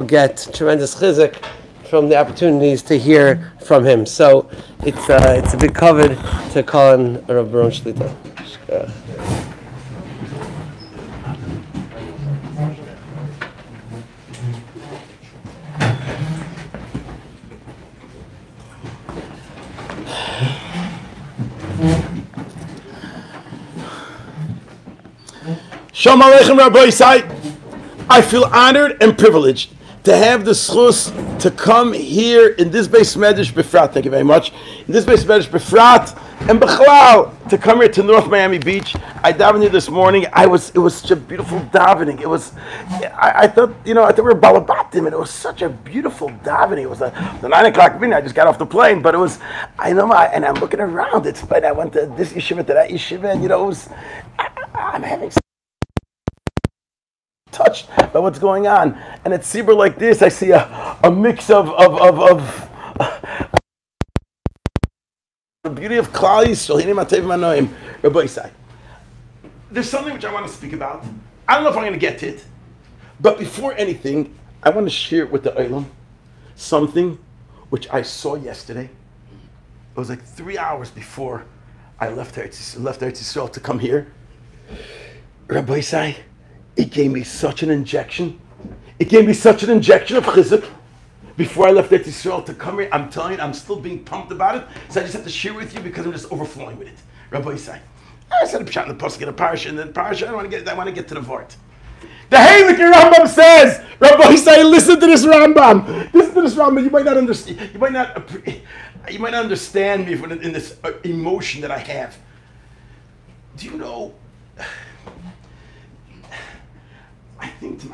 get tremendous chizuk from the opportunities to hear from him. So it's a big kavod to call on Rav Baron Shlita. Shalom Aleichem Rabbi Yisai. I feel honored and privileged to have the schus to come here in this Beis Medrash Befrat. Thank you very much. In this Beis Medrash Befrat and Bechlal to come here to North Miami Beach. I davened here this morning. It was such a beautiful davening. It was, I thought we were Balabatim, and it was such a beautiful davening. It was the 9 o'clock minute. I just got off the plane, but it was, and I'm looking around. It's funny. I went to this yeshiva, to that yeshiva, and it was, I'm having touched by what's going on. And at Sibur like this, I see a mix of the beauty of Klal Yisrael. Rabbi Yisai, there's something which I want to speak about. I don't know if I'm going to get to it, but before anything, I want to share with the Olam something which I saw yesterday. It was like 3 hours before I left Eretz Yisrael to come here. Rabbi Yisai, it gave me such an injection. It gave me such an injection of chizuk before I left Eretz Yisrael to come here. I'm telling you, I'm still being pumped about it. So I just have to share with you because I'm just overflowing with it. Rabbi Yisai, I said a pshat in the pasuk in a parsha, and then parsha. I want to get to the vart. The Heilige Rambam says, Rabbi Yisai, listen to this Rambam. Listen to this Rambam. You might not understand. You might not understand me in this emotion that I have. Do you know? I think to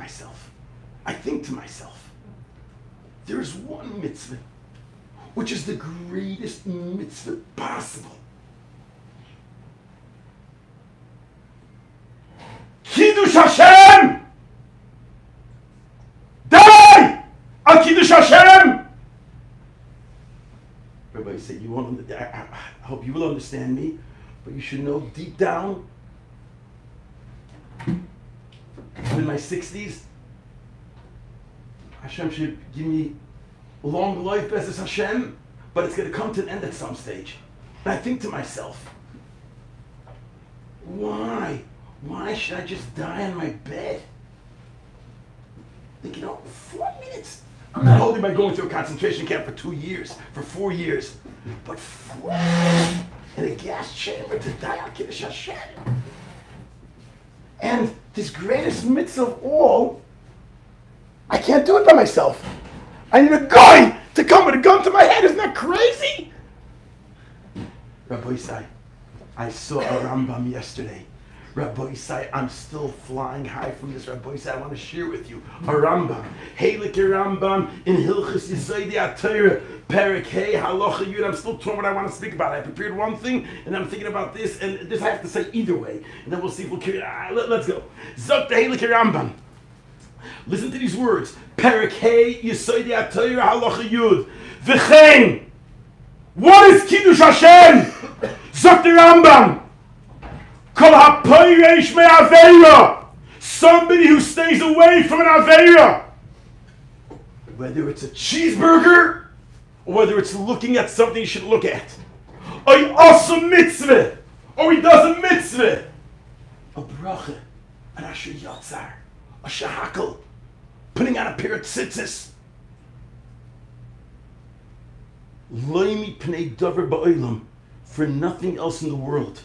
myself, there is one mitzvah which is the greatest mitzvah possible. Kiddush Hashem! Die! Al Kiddush Hashem! Everybody say, I hope you will understand me, but you should know deep down, I'm in my 60s. Hashem should give me long life, Bezos Hashem, but it's going to come to an end at some stage. And I think to myself, why? Why should I just die on my bed? Like, 4 minutes. I'm not holding by going to a concentration camp for 2 years, for 4 years, but 4 minutes in a gas chamber to die on Kiddush Hashem. And this greatest mitzvah of all, I can't do it by myself. I need a guy to come with a gun to my head. Isn't that crazy? Rabbi Yisai, I saw a Rambam yesterday. Rabbi Yisai, I'm still flying high from this. Rabbi Yisai, I want to share with you a Rambam. Heilige Rambam in Hilchos Yesodei Torah, Perek Hey, Halacha Yud. I'm still torn what I want to speak about. I prepared one thing, and I'm thinking about this, and this I have to say either way. And then we'll see if we'll carry it. Let's go. Zok the Heilige Rambam. Listen to these words. Perek Hey, Yesodei Torah, Halacha Yud. V'chein. What is Kiddush Hashem? Zok the Rambam. Somebody who stays away from an Aveira. Whether it's a cheeseburger, or whether it's looking at something you should look at. Or he also mitzvah, or he does a mitzvah. A bracha, an asher yatzar, a shahakal, putting on a pair of tzitzis. Loimi pnei davar ba'olam, for nothing else in the world.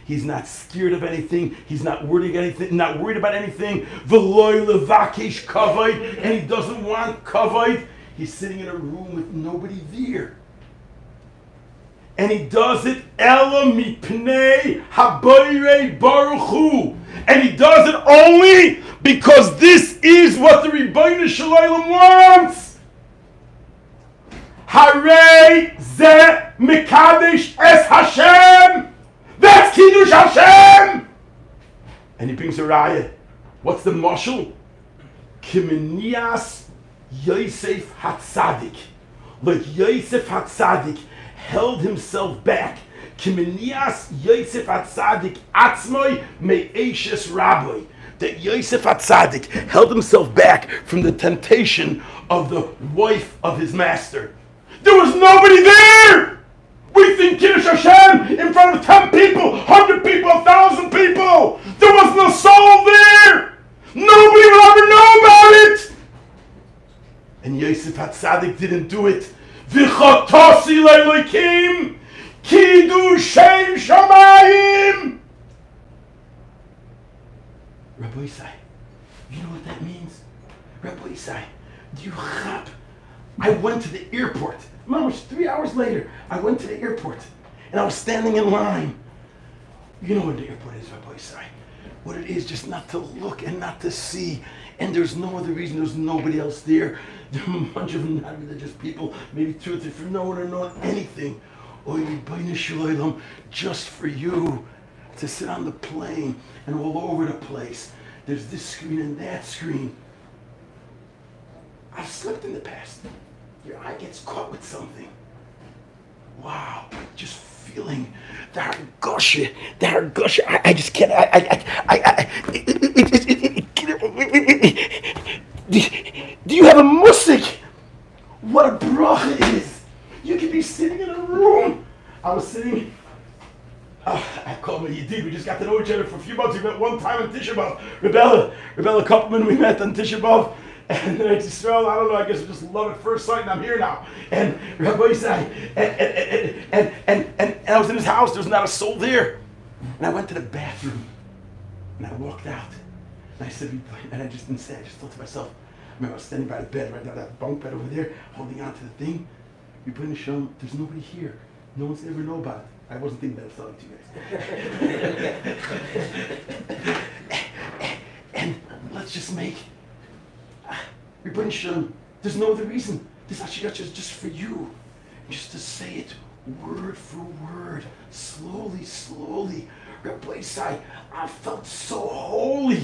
He's not scared of anything. He's not worried about anything. And he doesn't want kavod. He's sitting in a room with nobody there. And he does it ela mipnei habayre baruch hu. And he does it only because this is what the Rebbeinu Shalom wants. Harei ze mekadesh es Hashem. That's Kiddush Hashem. And he brings a raya. What's the mashal? Kimenias Yosef Hatzadik. Like Yosef Hatzadik held himself back. Kimenias Yosef Hatzadik atzmoi me'eshes rabbi. that Yosef HaTzadik held himself back from the temptation of the wife of his master. There was nobody there! We think Kiddush Hashem in front of 10 people, 100 people, 1,000 people! There was no soul there! Nobody will ever know about it! And Yosef HaTzadik didn't do it. V'chotasi le'elokim kiddushem shamayim. Rabbi Isai, you know what that means? Rabbi Isai, do you chap? I went to the airport. Mom, 3 hours later, I went to the airport and I was standing in line. You know what the airport is, Rabbi Isai? What it is, just not to look and not to see. And there's no other reason, there's nobody else there. There are a bunch of non-religious people, maybe 2 or 3, for no one to know anything. Just for you to sit on the plane and all over the place. There's this screen and that screen. I've slipped in the past. Your eye gets caught with something. Wow, just feeling that gush, I just can't, do you have a musik? What a bracha it is. You could be sitting in a room. I was sitting, I called my Yedid, we just got to know each other for a few months. We met one time in Tisha B'Av. Rebella Koppelman, we met on Tisha B'Av. And then it's Israel, I don't know, I guess we just love at first sight, and I'm here now. And Rabbi Yisai, and I was in his house, there was not a soul there. And I went to the bathroom, and I walked out. And I said, and I just didn't say, I just thought to myself, I remember I was standing by the bed, right now, that bunk bed over there, holding on to the thing. We put in the show, there's nobody here. No one's ever know about it. I wasn't thinking that, I was talking to you guys. And let's just make, Rebbeinu Shalom, there's no other reason. This Ashiyach is just for you. Just to say it word for word, slowly, slowly. Rabbi Isai, I felt so holy.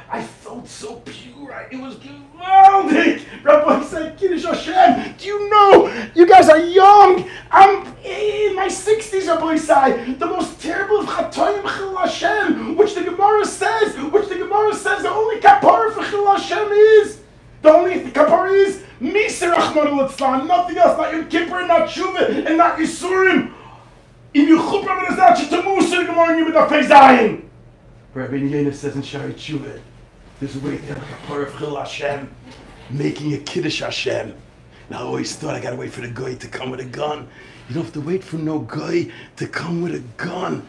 I felt so pure. It was gewaldig. Rabbi Isai, Kiddush Hashem. Do you know, you guys are young. I'm in my 60s, Rabbi Isai. The most terrible of Chatoim Chil Hashem, which the Gemara says, the only kapara for Chil Hashem is. The only kapara is Miser Achmar Litzlan, nothing else, not Yom Kippur, not Shuvah, and not Yisurim. In Yechuppah Menazat Shetamusir Gemara Yom Dafei Zayin. Rabbi Yehuda says in Shari Shuvah, there's a way to have a kapara of Chil Hashem, making a Kiddush Hashem. And I always thought I gotta wait for the guy to come with a gun. You don't have to wait for no guy to come with a gun.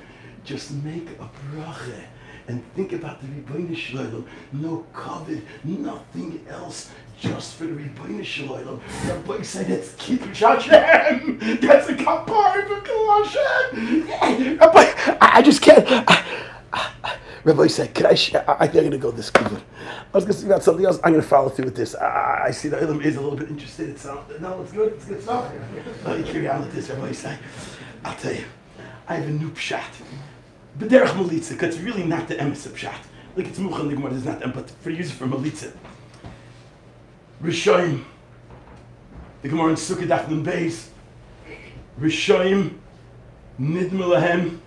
Just make a bracha. And think about the Rebbeinu Shalom, no covet, nothing else, just for the Rebbeinu Shalom. Rabbi said that's Kiddush Hashem. That's a kapara for Chil Hashem. Rabbi, I just can't. Rabbi said, I think I'm going to go this good. I was going to speak about something else. I'm going to follow through with this. I see the Ilam is a little bit interested. No, it's good. It's good stuff. Let me carry on with this, Rabbi said. I'll tell you, I have a new pshat. B'derech Malitza, because it's really not the emes of pshat. Like it's Mucha in the Gemara, it's not them, but for use it for Malitza. Rishoyim, the Gemara in Sukkah Daf Nun Beis. Rishoyim, Nidme Lahem,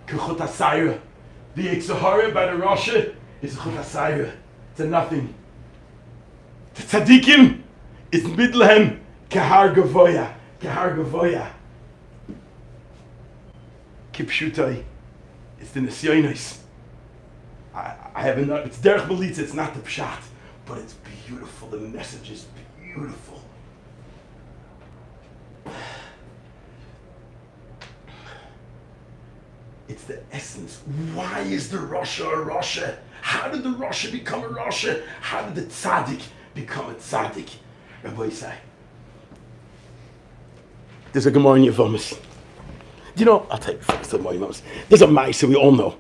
Kechut HaSayra. The Yitzhahara by the Rasha is a Chut HaSayra. It's a nothing. The Tzadikim is Midlahem Kahar Gavoya. Kahar Gavoya. Kipshutai. It's the Nisyonos. I have enough. It's Derech Melitza, it's not the Pshat, but it's beautiful. The message is beautiful. It's the essence. Why is the Rasha a Rasha? How did the Rasha become a Rasha? How did the Tzaddik become a Tzaddik? Rabbi Isai. There's a Gemara in Yevomis. You know, I'll tell you first of all, there's a mice that we all know.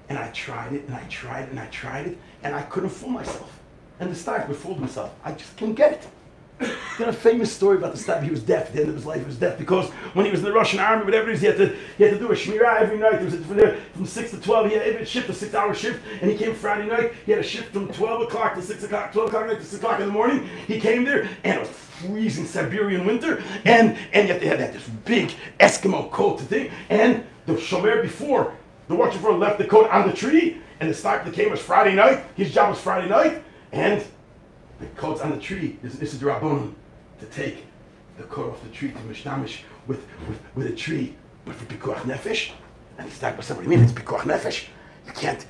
And I tried it, and I tried it, and I tried it, and I couldn't fool myself. And the Stark fooled himself. I just couldn't get it. There's a famous story about the Stark. He was deaf. At the end of his life, he was deaf because when he was in the Russian army, whatever it is, he had to do a shmirah every night. It was from 6 to 12. He had a shift, a 6-hour shift, and he came Friday night. He had a shift from 12 o'clock to 6 o'clock, 12 o'clock at night to 6 o'clock in the morning. He came there, and it was freezing Siberian winter, and yet they had this big Eskimo coat thing, and the shomer before The watch before left the coat on the tree, and the stipler came was Friday night. His job was Friday night, and the coat's on the tree. This is the Rabbanon to take the coat off the tree to mishnamish with a tree, but for pikuach nefesh. And he's talking about somebody. What do you mean it's pikuach nefesh? You can't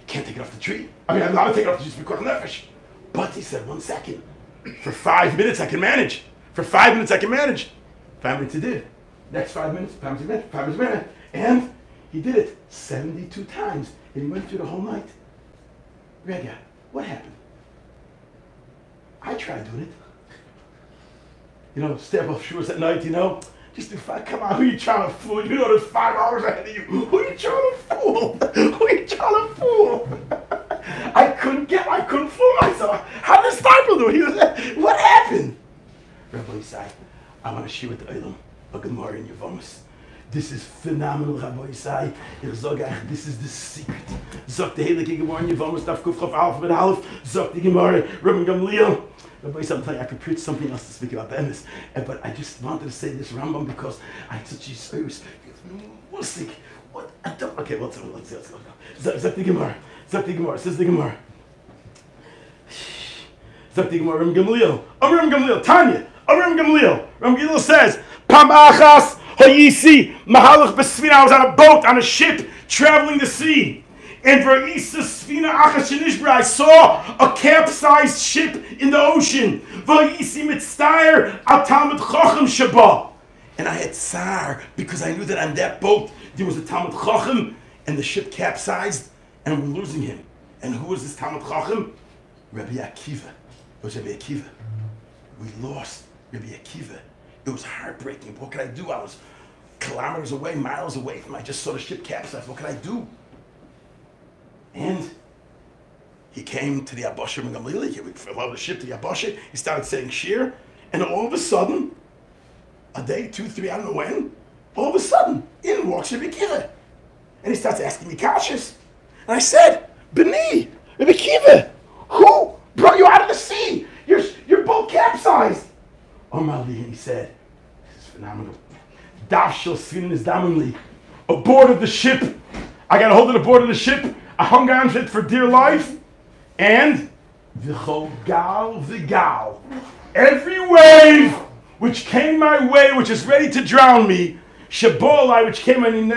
take it off the tree. I mean, I'm not to take it off the tree. It's pikuach nefesh. But he said, 1 second. For 5 minutes I can manage. For 5 minutes I can manage. 5 minutes he did. Next 5 minutes, 5 minutes a minute, 5 minutes a minute, and he did it 72 times, and he went through the whole night. Rega, what happened? I tried doing it. Step off shoes at night, just do 5. Come on, who you trying to fool? You know there's 5 hours ahead of you. Who you trying to fool? Who you trying to fool? I couldn't fool myself. How did the stipler do it? What happened? Rabbi Yisai, I want to share with the Olam a Gemara in Yevamos. This is phenomenal, Rabbi Yisai. This is the secret. Zok the Heilige Gemara in Yevamos, Daf Kuf Chof Aleph Med Aleph. Zok the Gemara, Rabbi Gamliel. Rabbi Yisai, I'm telling you, I prepared something else to speak about the Emes, but I just wanted to say this Rambam because I had such a serious, musik. What? Okay, let's go. Zok the Gemara. Zok the Gemara. Says the Gemara. Zok the Gemara. Rabbi Gamliel. Rabbi Gamliel. Tanya. Rabbi Gamliel. Rabbi Gamliel says, Pam achas hayisi mahalach besfina. I was on a boat, on a ship, traveling the sea. And v'yisa sfina achas shenishbra. I saw a capsized ship in the ocean. V'yisi mitztayer al talmid chacham shaba. And I had tsar because I knew that on that boat there was a talmid chacham, and the ship capsized, and we're losing him. And who was this talmid chacham? Rabbi Akiva. It was Rabbi Akiva. We lost Rabbi Akiva. It was heartbreaking. What could I do? I was kilometers away, miles away from. I just saw the ship capsize. What could I do? And he came to the Abasha in Gamliel. He followed the ship to the Abasha. He started saying shir, and all of a sudden, a day, 2, 3, I don't know when, all of a sudden, in walks Rabbi Akiva. And he starts asking me kashas. And I said, B'ni, Rabbi Akiva, who brought you out of the sea? Your boat capsized. Omali, and he said, this is phenomenal. Dafshel Sfin is damanli. Aboard of the ship. I got a hold of the board of the ship. I hung on to it for dear life. And v'chol gal v'gal. Every wave which came my way, which is ready to drown me, shabolai, which came on,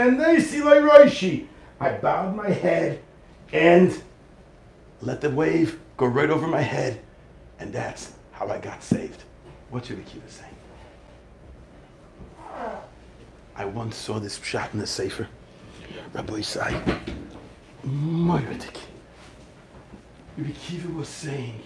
I bowed my head and let the wave go right over my head, and that's how I got saved. What's Rabbi Akiva saying? I once saw this shot in the Sefer. Rabbi Yisai, Moiradik. Rabbi Akiva was saying,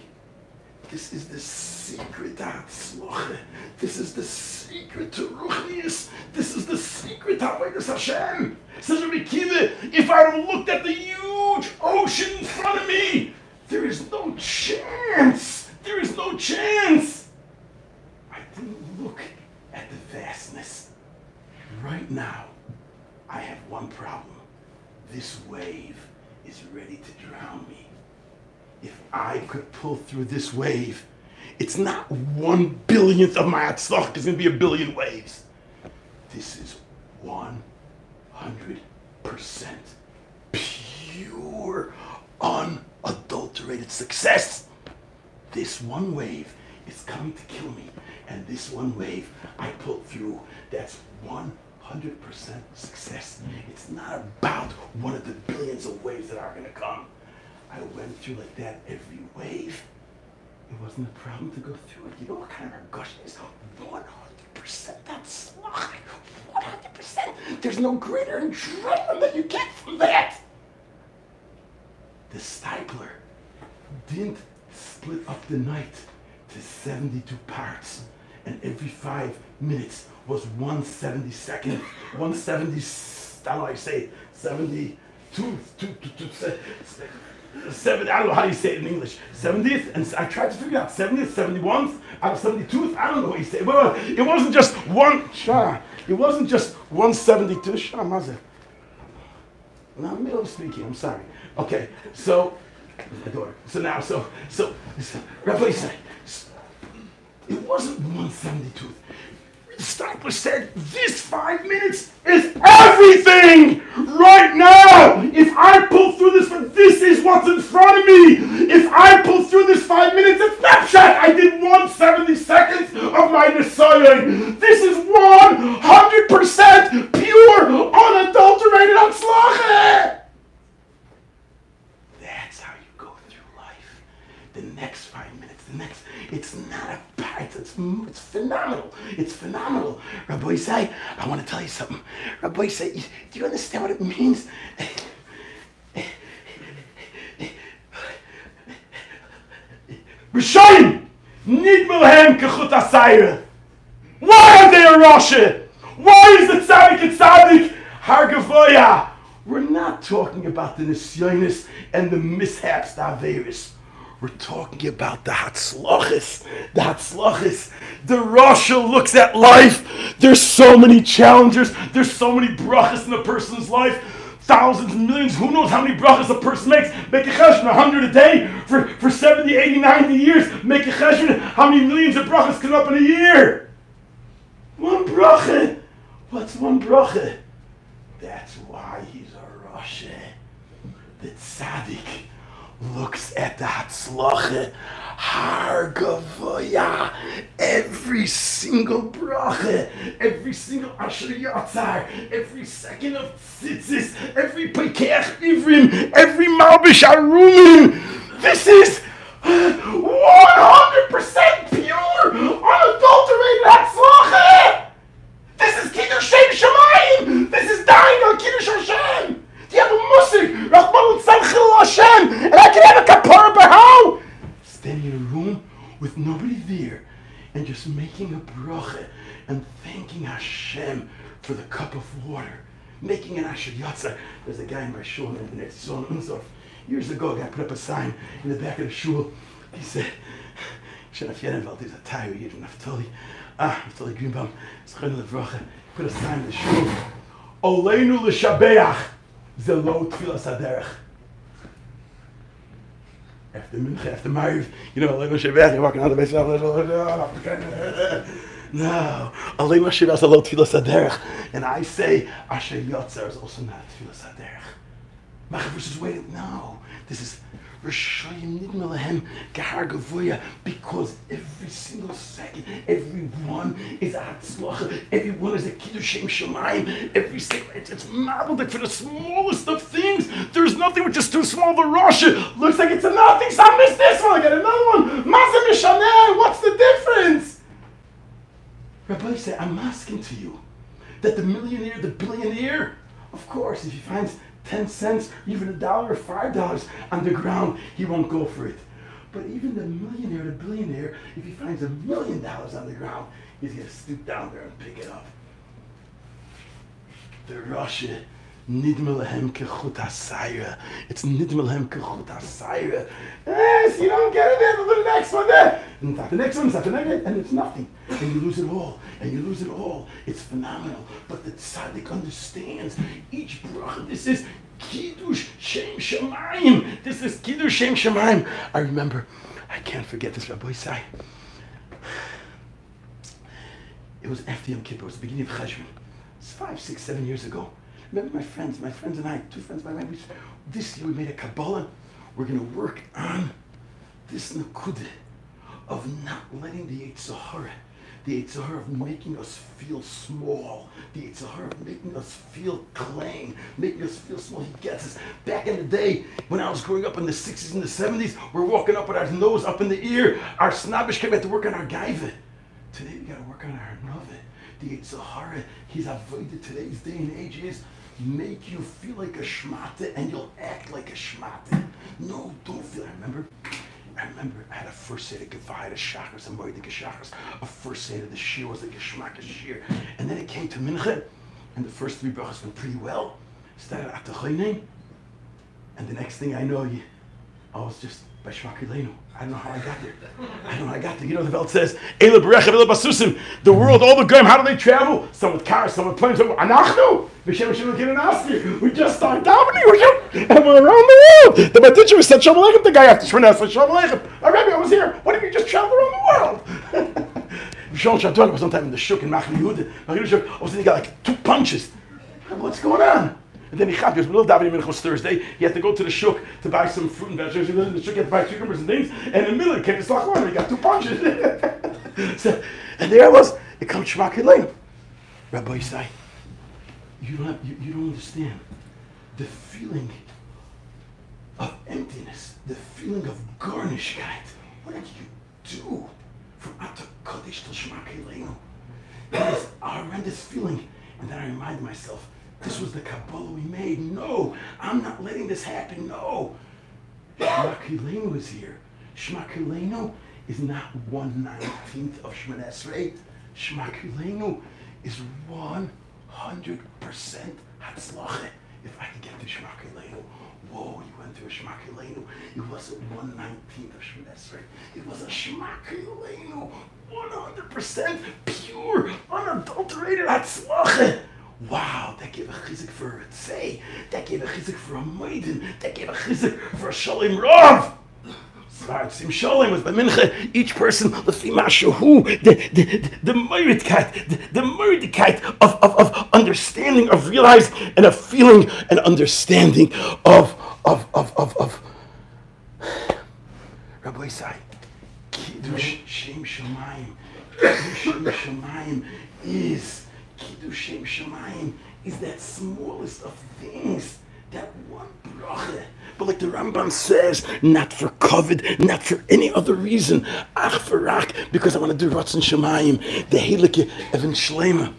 this is the secret to Hatzloche. This is the secret to Ruchnius. This is the secret to Avodas Hashem. Says Rabbi Akiva, if I would have looked at the huge ocean in front of me, there is no chance. There is no chance. I didn't look at the vastness. Right now, I have one problem. This wave is ready to drown me. If I could pull through this wave, it's not 1/1000th of my atzlach. There's going to be 1 billion waves. This is 100% pure, unadulterated success. This one wave is coming to kill me, and this one wave I pulled through. That's 100% success. It's not about one of the billions of waves that are going to come. I went through like that every wave. It wasn't a problem to go through it. You know what kind of a gush is? 100%. That's 100%. There's no greater adrenaline that you get from that. The stipler didn't split up the night to 72 parts, and every 5 minutes was 1/72nd, 170. I don't know how you say it. 72. 7, I don't know how you say it in English. 70th, and I tried to figure out 70th, 71th, out of 72th. I don't know what you say. But it wasn't just one. It wasn't just 172. Mazeh. Now, I'm in the middle of speaking. I'm sorry. Okay, so my daughter. So Rabbi said, it wasn't 1/72th. The stapler said, this 5 minutes is everything right now. If I pull through this is what's in front of me. If I pull through this 5 minutes, it's snapshot. I did 1/72 of my Nisayon. This is 100% pure, unadulterated Hatzlacha. That's how you go through life. The next 5 minutes, it's not a bite, it's phenomenal. It's phenomenal. Rabbi Isai, I want to tell you something. Rabbi Isai, do you understand what it means? Rishayim, nidmelhem kechut asayra. Why are they a Rasha? Why is the tzaddik and tzaddik hargavoya? We're not talking about the nisyonis and the mishaps, the averis. We're talking about the hatzlachis. The hatzlachis. The Rasha looks at life. There's so many challenges. There's so many brachas in a person's life. Thousands, millions, who knows how many brachas a person makes. Make a cheshbon, 100 a day for 70, 80, 90 years. Make a cheshbon, how many millions of brachas come up in a year? One bracha. What's one bracha? That's why he's a Rasha. The tzaddik looks at the hatzlacha, har gavoya, every single bracha, every single asher yatzar, every second of tzitzis, every pekeach ivrim, every malbish arumim. This is 100% pure, unadulterated hatzlacha. This is kiddush Shem Shemayim. This is dying on kiddush Hashem. Do you have a musik, Rachman Tzadchil Hashem, and I can have a kapara b'hau? Standing in a room with nobody there, and just making a bracha and thanking Hashem for the cup of water, making an asher yatzar. There's a guy in my shul named Netzon Unzorf. Years ago, a guy put up a sign in the back of the shul. He said, "Shenaf Yerenveld is a tire yid from Naftali. Naftali Greenbaum, Zechon Levracha." Put a sign in the shul. Oleinu l'shabeach. Zelo tfilas haderech. After Mincha, after Mariv, Aleinu Shevach, you're walking out of the base. No, Aleinu Shevach Zelo tfilas haderech. And I say, Asher Yotzer is also not tfilas haderech. Macha versus wait. No, this is Rishayim nidmelahem gehar gavoya, because every single second, every one is a hatzlacha, every one is a kiddush Shem Shemayim, every single, it's marveled for the smallest of things. There's nothing which is too small. The Rasha looks like it's a nothing, so I missed this one, I got another one. Mazeh mishaneh, what's the difference? Rabbi said, I'm asking to you that the millionaire, the billionaire, of course, if he finds 10 cents, even $1 or $5 on the ground, he won't go for it. But even the millionaire, the billionaire, if he finds $1 million on the ground, he's going to stoop down there and pick it up. The Rasha, nidmelahem kechut hasayra. It's nidmelahem kechut hasayra. Yes, you don't get it there, the next one there. And the next one, and it's nothing. And you lose it all. And you lose it all. It's phenomenal. But the tzaddik understands each bracha. This is kiddush Shem Shemayim. This is kiddush Shem Shemayim. I remember, I can't forget this, Rabbi Isai. It was after Yom Kippur. It was the beginning of Cheshvan. It's 5, 6, 7 years ago. Remember my friends and I, 2 friends, this year we made a Kabbalah. We're going to work on this Nakudah of not letting the Yetzer Hara, of making us feel small, the Yetzer Hara of making us feel klein, making us feel small. He gets us. Back in the day, when I was growing up in the 60s and the 70s, we're walking up with our nose up in the ear. Our snobbish came to work on our gaiva. Today we got to work on our nove. The Yetzer Hara, he's avoided today's day and age is make you feel like a shmata and you'll act like a shmata. No, don't feel. I remember I had a first set of Geva, I had a shachas, I'm worried the shachas. A first set of the shir was like a shmaka shir. And then it came to mincha, and the first 3 brachas went pretty well. Started at the chaynein, and the next thing I know, I was just by shmaka leinu. I don't know how I got there. The Velt says, Eila Berecha, Eila Basusim. The world, all the goyim, how do they travel? Some with cars, some with planes, some with Anachnu. We just started davening, and we're around the world. The Batitcher said, Shalom Aleichem, the guy after Shemana said, Shalom Aleichem. Rabbi, I was here. What if you just traveled around the world? Shul Shaton was sometime in the Shuk in Machli Yehuda. All of a sudden he got like 2 punches. What's going on? And then he got this middle davening mincha was Thursday. He had to go to the Shuk to buy some fruit and vegetables. He was in the Shuk, he had to buy cucumbers and things. And in the middle, he came to Slach he got 2 punches. So, and there I was. It comes Shema Kileinu. Rabbi Yisai, you don't understand the feeling of emptiness, the feeling of garnishkeit. What did you do from Ata Kodesh to Shema Kileinu? That is a horrendous feeling. And then I reminded myself, this was the Kabbalah we made. No, I'm not letting this happen. No. Shema Kileinu is here. Shema Kileinu is not 1/19 of Shemoneh Esrei. Shema Kileinu is 100% Hatzlacha. If I could get to Shema Kileinu, whoa, you went through a Shema Kileinu. It wasn't 1/19 of Shemoneh Esrei. It was a Shema Kileinu, 100% pure, unadulterated Hatzlacha. Wow, that gave a chizik for a tzei. That gave a chizik for a maiden. That gave a chizik for a shalom rav. Sim Shalom was by Mincha, each person, the meritkeit of understanding, of realize, and of feeling, and understanding of Rabbi Yisai. Kiddush Shem Shamayim. Kiddush Shem Shamayim is that smallest of things, that one bracha. But like the Rambam says, not for covet, not for any other reason, ach v'rak, because I want to do Ratzon Shemayim, the Helike Even Shlema.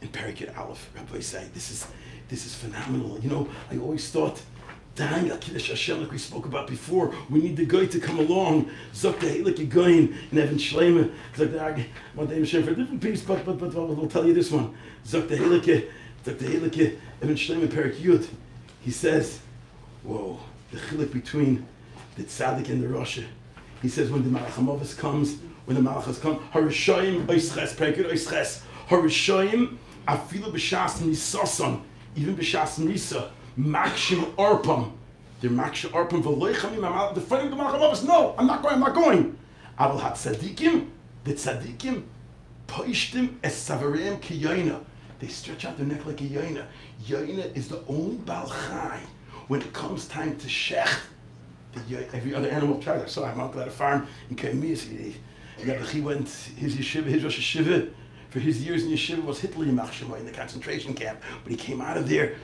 In Perikid Aleph, Rabbi Yisai, this is phenomenal. You know, I always thought, Dang, Kiddush Hashem, like we spoke about before, we need the guy to come along. Zok the Helike Goyin in Even Shlema. Zok the one day Hashem for a different piece, but we'll tell you this one. Zok the Helike Even Shlema Perik Yud. He says, whoa, the chiluk between the tzaddik and the rasha. He says when the Malach HaMavis comes, when the Malachas come, Harishayim oisches, Perik oisches, Harishayim afilu b'shas nisasan, even b'shas nisa, makshim arpam. They're makshim arpam v'loichamim amal. The fighting the Malach HaMavis. No, I'm not going. Aval hatzadikim, the tzadikim, poishtim es savareim ki yoina. They stretch out their neck like a yoina. Yoina is the only Baal Chai. When it comes time to shecht, every other animal tries. I saw my uncle at a farm in Kaimias. He went, his yeshiva, his Rosh Yeshiva, for his years in yeshiva was Hitler Yimach in the concentration camp. But he came out of there,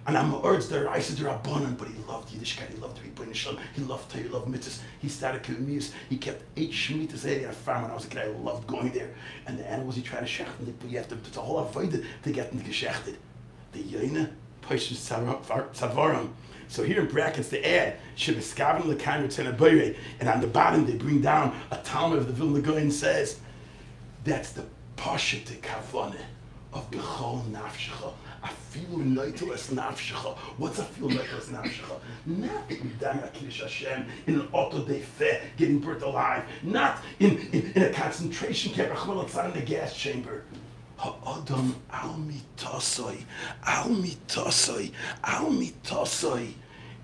and I'm urged there, I said, Rabbanan, but he loved Yiddishkeit, he loved Rebbeinu Shalom, he loved Torah, he loved mitzvahs. He started Kaimias. He kept 8 Shemitahs a day at a farm when I was a kid. I loved going there. And the animals he tried to shecht, but you have to, it's a whole avoid to get them geshechted. The Yaina, Paishas Savaram. So here in brackets they add Shebeskaven Lekan Ritzena Boire, and on the bottom they bring down a Talmud of the Vilna Gaon says that's the Pasha to Kavane of Bechol Nafshecha. Afilu Neiteles Nafshecha. What's Afilu Neiteles Nafshecha? Not that you die at Kiddush Hashem in an auto de fe, getting burnt alive. Not in a concentration camp, in the gas chamber. Ha'adam al mitasoi.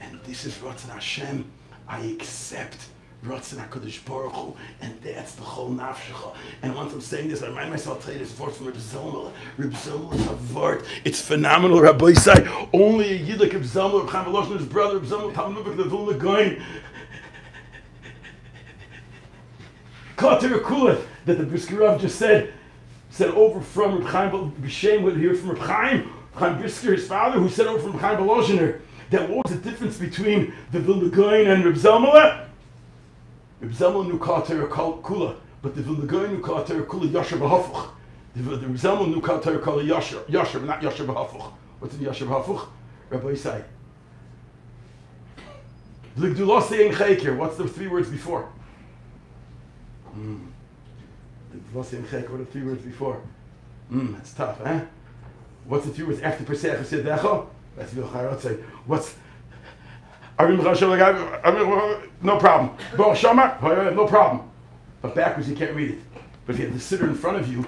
And this is Ratzon Hashem. I accept Ratzon HaKadosh Baruch Hu, and that's the whole nafshecha. And once I'm saying this, I remind myself, I'll tell you this word from Reb Zalman. Reb Zalman is a vart. It's phenomenal, Rabbi Yisai. Only a Yid like Reb Zalman, Reb Chaim Volozhin, his brother, Reb Zalman, Talmud Nubik, the Vilna Gaon. Kater Kula, that the Brisker Rav just said over from Reb Chaim B'Shem, we'll hear from Reb Chaim Brisker, his father, who said over from Reb Chaim Volozhiner, that what was the difference between the Vilna Gaon and Reb Zalman? Reb Zalman knew Kater Kula, but the Vilna Gaon knew Kater Kula Yasher B'Hafuch. The Reb Zalman knew Kater Kula Yasher, but not Yasher B'Hafuch. What's in Yasher B'Hafuch? Rabbi Yisai. L'gdulase ein chayker. What's the 3 words before? L'gdulase ein chayker. What are the 3 words before? That's tough, eh? What's the 3 words after Pesach Sedecho? That's Vilcharotzei. What's no problem. No problem. But backwards you can't read it. But if you have the sitter in front of you,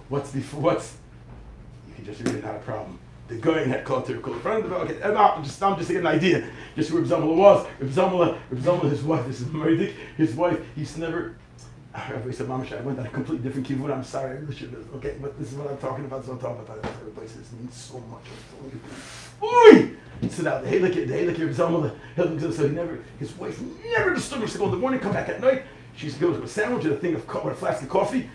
what's before? You can just read it, not a problem. The Goyen had called to in front of the okay. I'm just to get an idea. Just who Reb Zalman was. Reb Zalman, his wife. This is Meridik. His wife. He's never. Rabbi said, Mama, I went on a completely different kibbutz. I'm sorry. Okay, but this is what I'm talking about. So I'm talking about that. Everybody says this means so much. I'm telling you. Oi! Sit down. The Halakir, so his wife never disturbed him. She go in the morning, come back at night. She used to go with a sandwich and with a flask of coffee.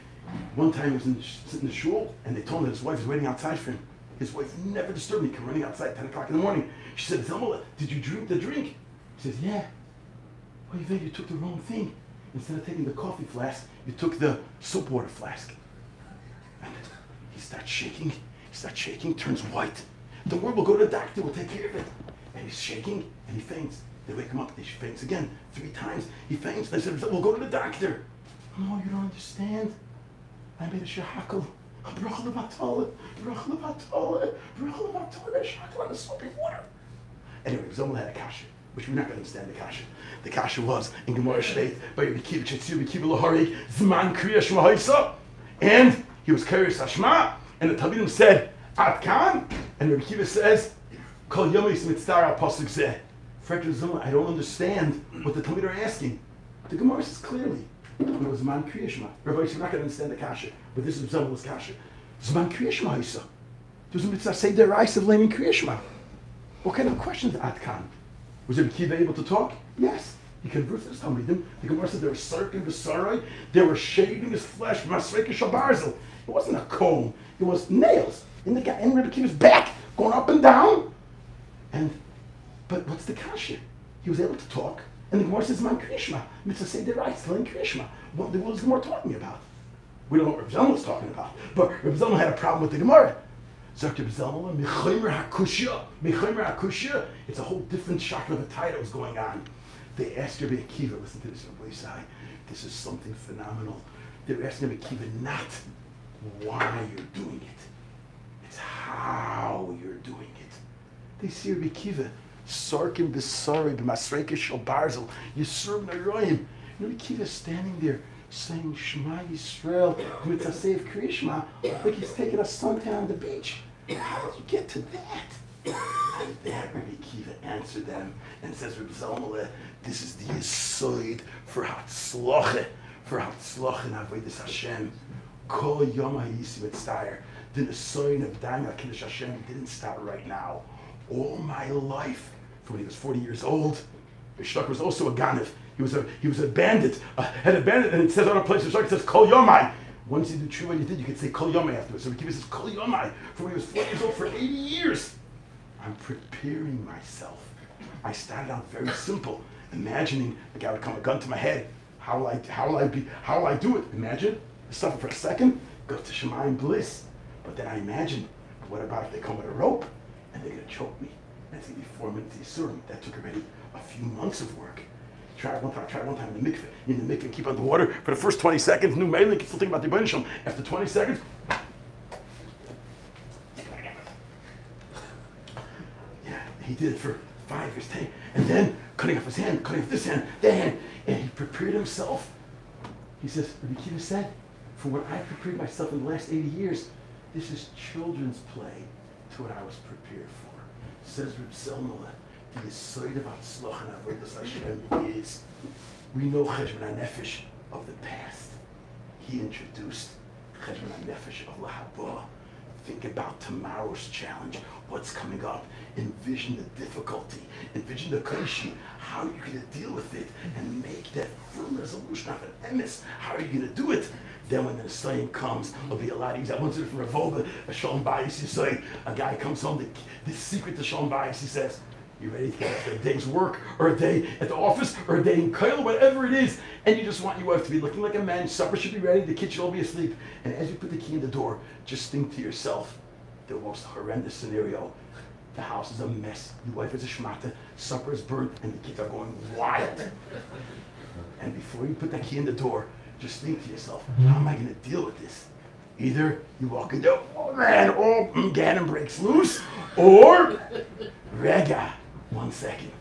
One time he was sitting in the shul, and they told him that his wife was waiting outside for him. His wife never disturbed me. He came running outside at 10 o'clock in the morning. She said, Zalmala, did you drink the drink? He says, yeah. Well, you took the wrong thing. Instead of taking the coffee flask, you took the soap water flask. And he starts shaking, turns white. Don't worry, we'll go to the doctor, we'll take care of it. And he's shaking, and he faints. They wake him up, he faints again, 3 times. He faints, they said, we'll go to the doctor. No, you don't understand. I made a shahakal. Brachal levatole, brachal levatole, brachal levatole, shahakal on the soapy water. Anyway, Zalmala had a kasha, which we're not going to understand the kasha. The kasha was in Gemara Shteit by Rabbi Kiva Chetziu Rabbi Kiva Lahari Zman Kriya Shema Haisa, and he was Kriya Sashma, and the Talmidim said Ad Kan, and Rabbi Kiva says Kol Yomis Mitzvah Al Pasuk Zeh. Fractal Zalmala, I don't understand what the Talmidim are asking. The Gemara says clearly it was Zman Kriya Shema. Rabbi, you're not going to understand the kasha, but this is Zalmala's kasha. Zman Kriya Shema Haisa. There's a mitzvah say their eyes of laming Kriya Shema. What kind of questions Ad Kan? Was Rabbi Kiva able to talk? Yes. He conversed with his Talmidim. The Gemara said they were circling the sarai. They were shaving his flesh. Masreika shabarzel. It wasn't a comb. It was nails in the guy. And Rabbi Kiva's back, going up and down. But what's the kasha? He was able to talk. And the Gemara says, "Man Krishma." Mitzvah say their rights, telling Krishma. What was the Gemara talking about? We don't know what Rabbi Zalman was talking about. But Rabbi Zalman had a problem with the Gemara. It's a whole different chakra of a tie that was going on. They asked Rabbi Akiva, listen to this, Rabbi Isai, this is something phenomenal. They were asking Rabbi Akiva not why you're doing it. It's how you're doing it. They see Rabbi Akiva, Sarkim b'sari b'masreika shel barzel, Yisur b'naroyim. Rabbi Akiva standing there saying Shema Yisrael, mitzvah seif Krishma, like he's taking a suntan on the beach. How did you get to that? And then Rabbi Akiva answered them and says, Rabbi Zalmala, this is the yisoid for hatzloche in avodas Hashem. Kol yom ha'yisi mitztayer. The yisoid of Daim HaKiddush Hashem didn't start right now. All my life, from when he was 40 years old, Shtak was also a ganav. He was a bandit, and it says on a place in Shtak, it says Kol Yomai. Once you do true what you did, you could say Kol Yomai afterwards. So Rabbi Akiva says Kol Yomai. From when he was 40 years old for 80 years. I'm preparing myself. I started out very simple, imagining the guy would come a gun to my head. How will I do it? Imagine, suffer for a second, go to Shemayim bliss. But then I imagine, what about if they come with a rope and they're gonna choke me? And it's gonna be 4 minutes Yisurim. That took already a few months of work. Try one time in the mikveh, and keep underwater for the first 20 seconds. New mailing, still thinking about the Rebbeinu Shalom. After 20 seconds, he did it for 5 years, 10, and then cutting off his hand, cutting off this hand, that hand, and he prepared himself. He says, Rabbi Akiva said, for what I prepared myself in the last 80 years, this is children's play to what I was prepared for. Says Reb Zalmala, the yisoid of Hatzloch and Avodas Hashem is, we know Cheshbon HaNefesh of the past. He introduced Cheshbon HaNefesh of Lahaba. Think about tomorrow's challenge, what's coming up. Envision the difficulty, envision the kaishi, how you're going to deal with it, and make that firm resolution of an emes. How are you going to do it? Then when the Nisayin comes, it'll be a lot easier. I once did it from Ravoga, a Shalom Bayis, you say, a guy comes home, the secret to Shalom Bayis, he says, you ready to get after a day's work, or a day at the office, or a day in Kail, whatever it is, and you just want your wife to be looking like a man, supper should be ready, the kids should all be asleep, and as you put the key in the door, just think to yourself, the most horrendous scenario. The house is a mess, your wife is a shmata, supper is burnt, and the kids are going wild. And before you put that key in the door, just think to yourself, how am I going to deal with this? Either you walk in there, oh man, Gannon breaks loose, or, Rega, 1 second.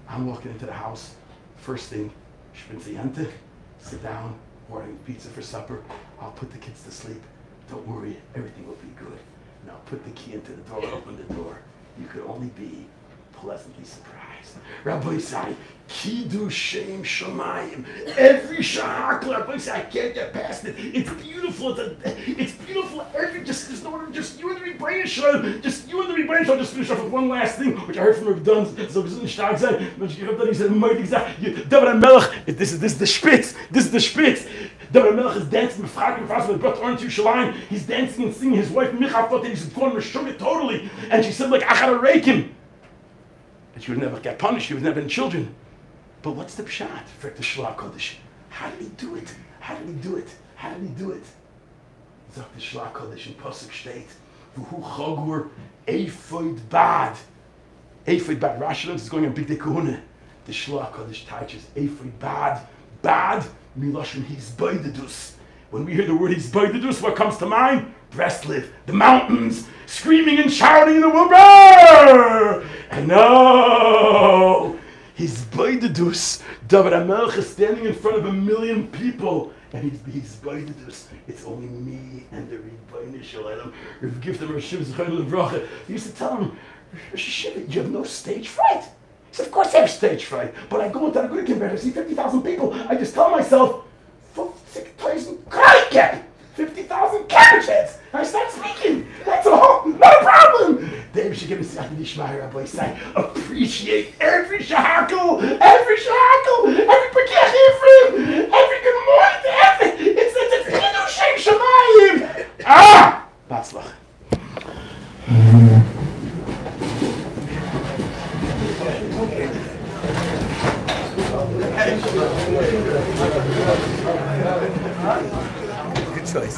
I'm walking into the house, first thing, Shpinziyante, sit down, ordering pizza for supper, I'll put the kids to sleep. Don't worry, everything will be good. And I'll put the key into the door, open the door. You could only be pleasantly surprised. Rabbi Isai, Kiddush Shem Shamayim. Every shahakal, Rabbi Isai, I can't get past it. It's beautiful. It's beautiful. There's no one, just you and the Rebbeinu Shalom. Just you and the Rebbeinu Shalom. Just finish off with one last thing, which I heard from Rabbi Dunn. So he said, David HaMelech, this is the Spitz. This is the Spitz. David HaMelech is dancing with brought Torah to Yerushalayim. He's dancing and singing. His wife Micha thought that he's going to totally, and she said like Achar Reikim. And she would never get punished. She would never have children. But what's the pshat for the Shul HaKodesh? How did he do it? How did he do it? How did he do it? Zok the Shul HaKodesh in Pasuk Shteit. V'hu chogur eifod bad. Eifod bad. Rashi is going on Big Day Kahuna. The Shul HaKodesh teaches eifod bad. Bad milashon hizbaydedus. When we hear the word hizbaydedus, what comes to mind? Breastlift, the mountains, screaming and shouting in the wilderness. And no, hizbaydedus. David HaMelech is standing in front of 1 million people, and he's hizbaydedus. It's only me and the Rebbeinu Shalom. Give them Rosh Hashanah. He used to tell him, Rosh Hashanah, you have no stage fright. He said, of course I have stage fright, but I go into the good convention, I see 50,000 people. I just tell myself, 50,000 crack, 50,000 cabbage heads. I start speaking. That's all. Not a problem. Dave should give me Siyat Nishmai, Rabbi Isai. Appreciate every shahakel, every Pekach Ephraim, every good morning to every. It's Kiddush Shemayim. Ah! Batzlach. Good choice.